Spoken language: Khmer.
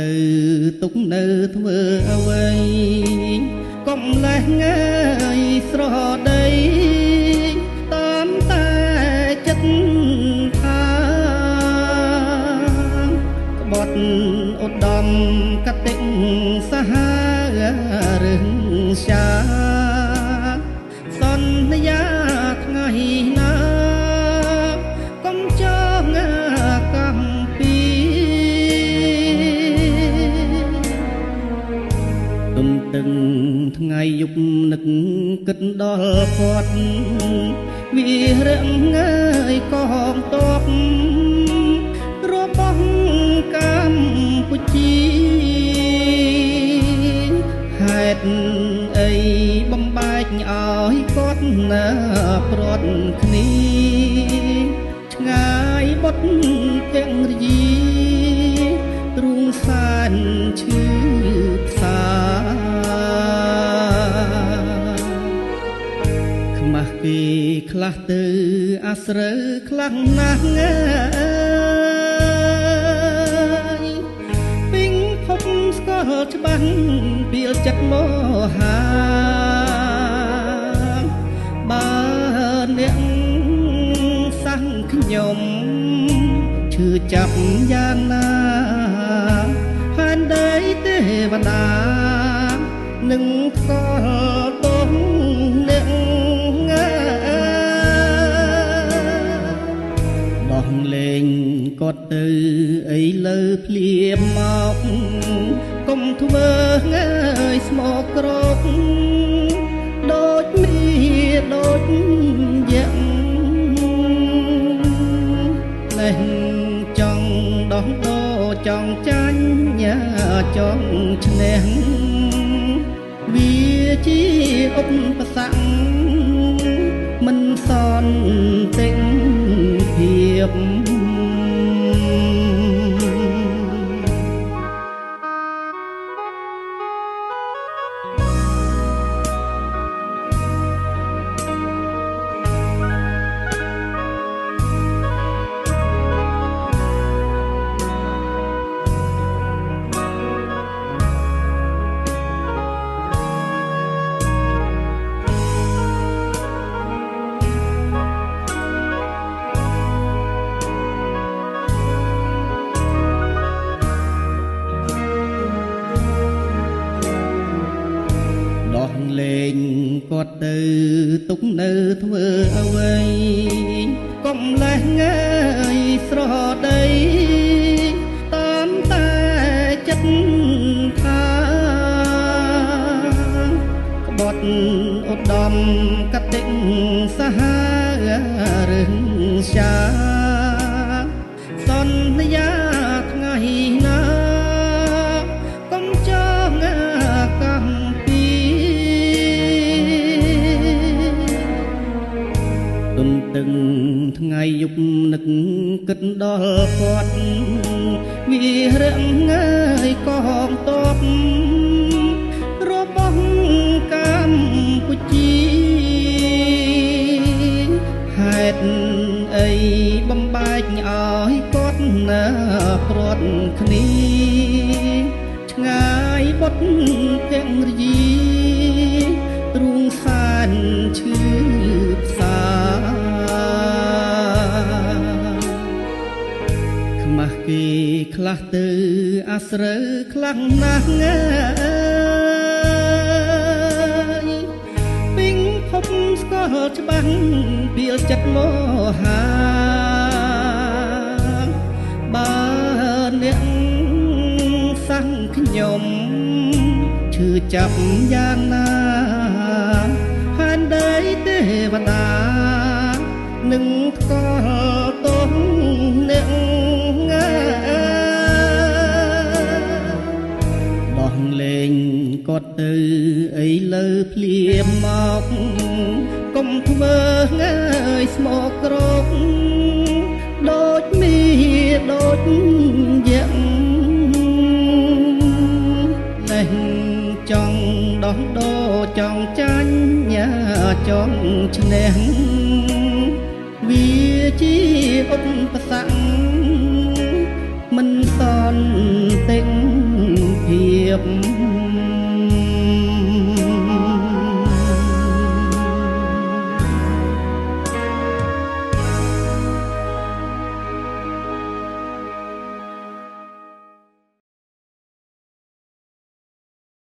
ទៅទុកនៅធ្វើអ្វីកុំលេះងាយស្រដីតាមតែចិត្តថាក្បត់ឧត្តមកតិសហរឹងសាសន្យាថ្ងៃណាកុំចងកំពីទុំទឹងថ្ងៃយប់នឹកគិតដល់គាត់វារឹងងាយកងតបរបស់កម្ពុជាហេតុអីបំបែកឲ្យគាត់ណាប្រត់គ្នាឆ្ងាយបុតទាំងរយីទ្រូងសានឈឺផ្សាខ្មាស់គេខ្លះទៅអាស្រូវខ្លាំងណាស់ងាយពីងភពស្គាល់ច្បាស់ពីលចិត្តមហាបើអ្នកសាំងខ្ញុំឈឺចាប់យ៉ាងណាហានដីទេវតានឹងស្គាល់ទងអ្នកដោះលែងគាត់ទៅអីលើភ្លាមមកកុំធ្វើងាយស្មោកក្រកដូចមានដូចយ៉ាងលេះចង់ដោះដោចង់ចាញ់ញ៉ាចង់ឈ្នះវាជាឧបសគ្គមិនសន់ទិញភាពលែងគាត់ទៅទុកនៅធ្វើអ្វីកុំលេះងាយស្រដីតាមតែចិត្តថាក្បត់ឧត្តមកតិសហរឹងសាសន្យាថ្ងៃណាកុំចងកំទឹងថ្ងៃយប់នឹកគិតដល់គាត់វារឹងងាយកងតបរបស់កម្ពុជាហេតុអីបំបែកឲ្យគាត់ណាប្រត់គ្នាឆ្ងាយបុតទាំងរយីទ្រូងសានឈឺផ្សាខ្មាស់គេខ្លះទៅអាស្រូវខ្លាំងណាស់ងាយពីងភពស្គាល់ច្បាស់ពីលចិត្តមហាបើអ្នកសាំងខ្ញុំឈឺចាប់យ៉ាងណាហានដីទេវតានឹងស្គាល់ទងអ្នកដោះលែងគាត់ទៅអីលើភ្លាមមកកុំធ្វើងាយស្មោកក្រកដូចមានដូចយ៉ាងលេះចង់ដោះដោចង់ចាញ់ញ៉ាចង់ឈ្នះវាជាឧបសគ្គ